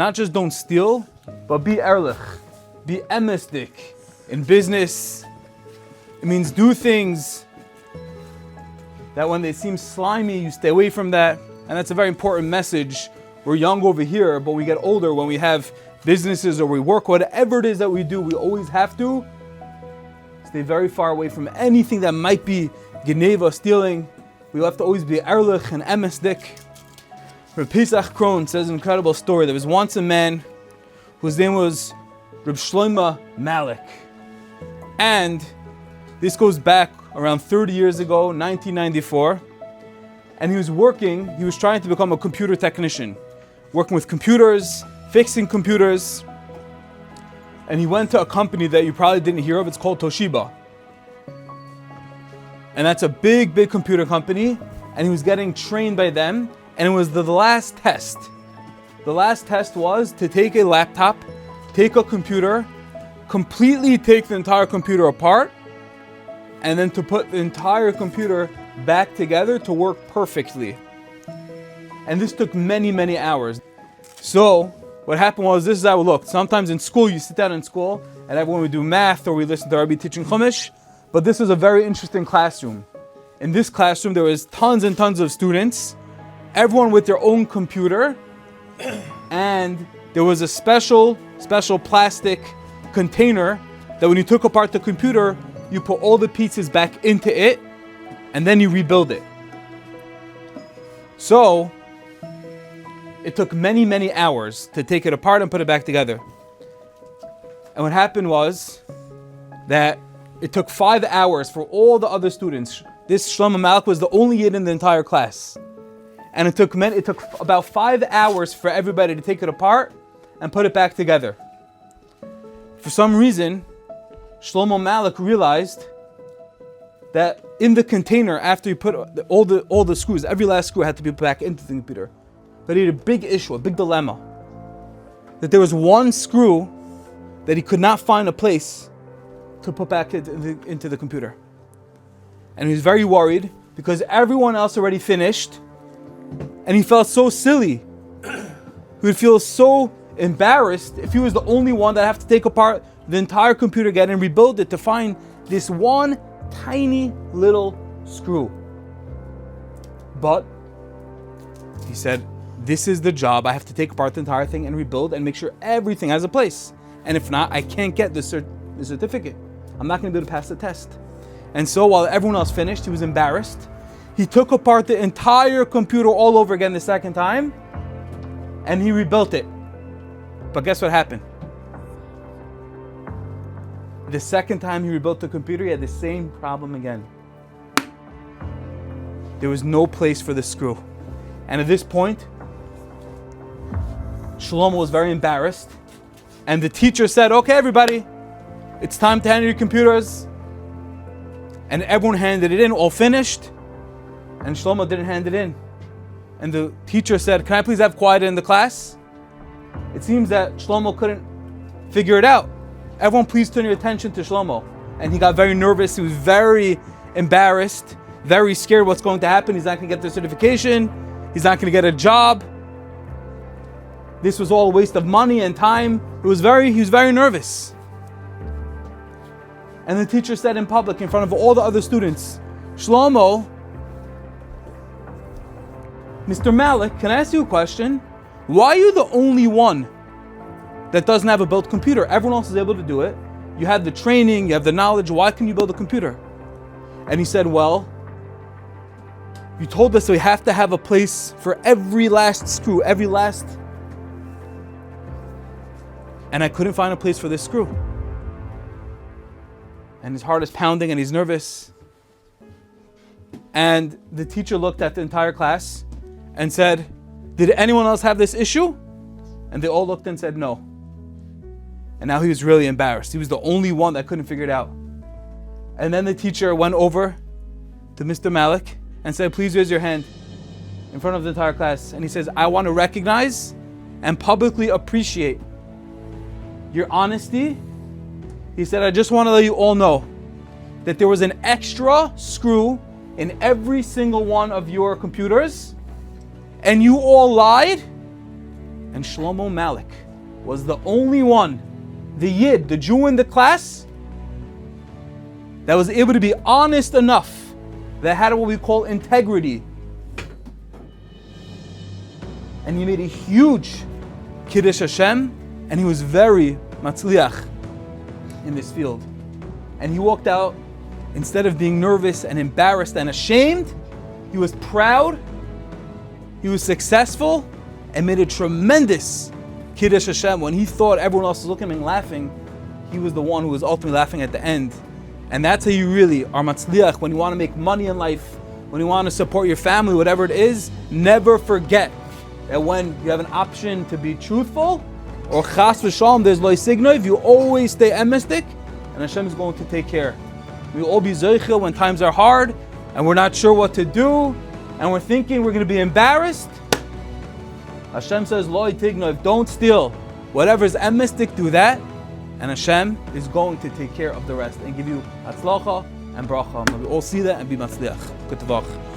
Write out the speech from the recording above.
Not just don't steal, but be ehrlich, be emesdik. In business, it means do things that when they seem slimy, you stay away from that. And that's a very important message. We're young over here, but we get older when we have businesses or we work, whatever it is that we do, we always have to stay very far away from anything that might be geneva, stealing. We have to always be ehrlich and emesdik. Reb Pesach Krohn says an incredible story. There was once a man whose name was Reb Shlomo Malik. And this goes back around 30 years ago, 1994. And he was trying to become a computer technician, working with computers, fixing computers. And he went to a company that you probably didn't hear of. It's called Toshiba. And that's a big, big computer company. And he was getting trained by them. And it was the last test. The last test was to take a laptop, take a computer, completely take the entire computer apart, and then to put the entire computer back together to work perfectly. And this took many, many hours. So what happened was, this is how it looked. Sometimes in school, you sit down in school, and everyone would do math, or we listen to Rabbi teaching Chumash. But this was a very interesting classroom. In this classroom, there was tons and tons of students, everyone with their own computer, and there was a special plastic container that when you took apart the computer, you put all the pieces back into it, and then you rebuild it. So it took many, many hours to take it apart and put it back together. And what happened was that it took 5 hours for all the other students. This Shlomo Malik was the only yid in the entire class. And it took about 5 hours for everybody to take it apart and put it back together. For some reason, Shlomo Malik realized that in the container, after you put all the screws, every last screw had to be put back into the computer. But he had a big issue, a big dilemma. That there was one screw that he could not find a place to put back into the computer. And he was very worried because everyone else already finished. And he felt so silly. He would feel so embarrassed if he was the only one that have to take apart the entire computer again and rebuild it to find this one tiny little screw. But he said, this is the job. I have to take apart the entire thing and rebuild and make sure everything has a place. And if not, I can't get the certificate. I'm not going to be able to pass the test. And so while everyone else finished, he was embarrassed. He took apart the entire computer all over again the second time, and he rebuilt it. But guess what happened? The second time he rebuilt the computer, he had the same problem again. There was no place for the screw. And at this point, Shlomo was very embarrassed. And the teacher said, okay, everybody, it's time to hand in your computers. And everyone handed it in, all finished. And Shlomo didn't hand it in. And the teacher said, can I please have quiet in the class? It seems that Shlomo couldn't figure it out. Everyone please turn your attention to Shlomo. And he got very nervous. He was very embarrassed, very scared what's going to happen. He's not going to get the certification. He's not going to get a job. This was all a waste of money and time. He was very nervous. And the teacher said in public, in front of all the other students, Shlomo, Mr. Malik, can I ask you a question? Why are you the only one that doesn't have a built computer? Everyone else is able to do it. You have the training, you have the knowledge. Why can you build a computer? And he said, well, you told us we have to have a place for every last screw, and I couldn't find a place for this screw. And his heart is pounding and he's nervous. And the teacher looked at the entire class and said, did anyone else have this issue? And they all looked and said no. And now he was really embarrassed. He was the only one that couldn't figure it out. And then the teacher went over to Mr. Malik and said, please raise your hand in front of the entire class. And he says, I want to recognize and publicly appreciate your honesty. He said, I just want to let you all know that there was an extra screw in every single one of your computers, and you all lied, And Shlomo Malik was the only one, the Yid, the Jew in the class, that was able to be honest enough, that had what we call integrity. And he made a huge Kiddush Hashem, and he was very matzliach in this field. And he walked out, instead of being nervous and embarrassed and ashamed, he was proud, he was successful, and made a tremendous Kiddush Hashem. When he thought everyone else was looking at him and laughing, he was the one who was ultimately laughing at the end. And that's how you really are matzliach. When you want to make money in life, when you want to support your family, whatever it is, never forget that when you have an option to be truthful, or chas v'shalom, there's loy signov, you always stay emistic, and Hashem is going to take care. We will all be zeichel when times are hard, and we're not sure what to do, and we're thinking we're going to be embarrassed. Hashem says, loy tignov, don't steal. Whatever is emistic, do that, and Hashem is going to take care of the rest and give you hatzlacha and bracha. May we all see that and be matzliach. Good tavach.